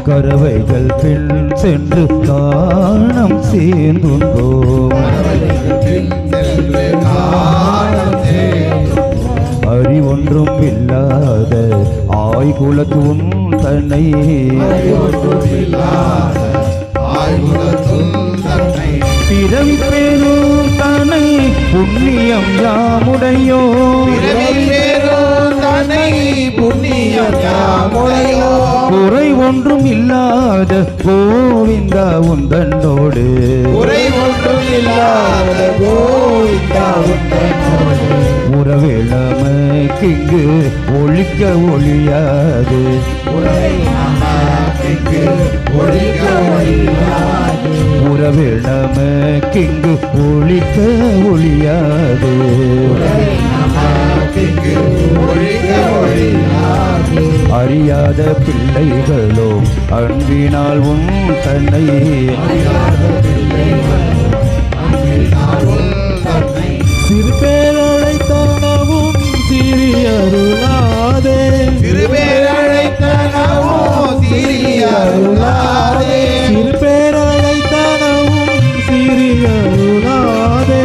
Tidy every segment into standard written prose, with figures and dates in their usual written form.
கறவைகள் பின் சென்று காணம் சேர்ந்துண்டோம். அறிவொன்றும் இல்லாத ஆய்குலத்தும் தன்னை பிறவி பேரும் தன்னை புண்ணியம் யாமுடையோ குறை ஒன்றும் இல்லாத கோவிந்தா உந்தன்னோடு உறவே நமக்கிங்கு ஒழிக்க ஒழியாது உறவே நமக்கிங்கு ஒழிக்க ஒழியாது அறியாத பிள்ளைகளோ அன்பினால் உன் தன்னை சிறு பேரழைத்தனவும் சிறியருளாதே சிறு பேரழைத்தனவும் சிறியருளாதே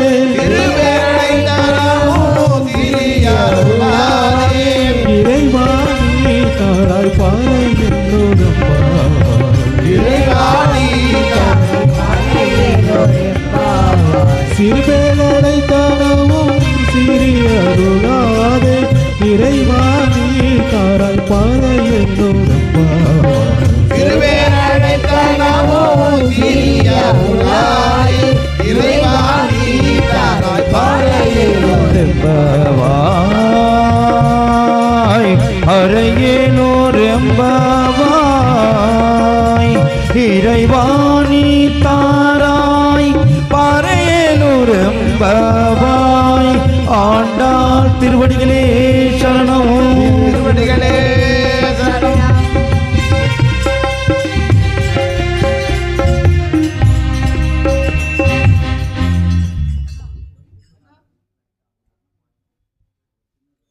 இறைவாணி தாராய் பாறை சிறுபேரடைத்தனவும் சிறியருளாதே இறைவாணி தாராய் பாறை என்னோடப்பா அறையேனோர் எம்பவாய் இறைவா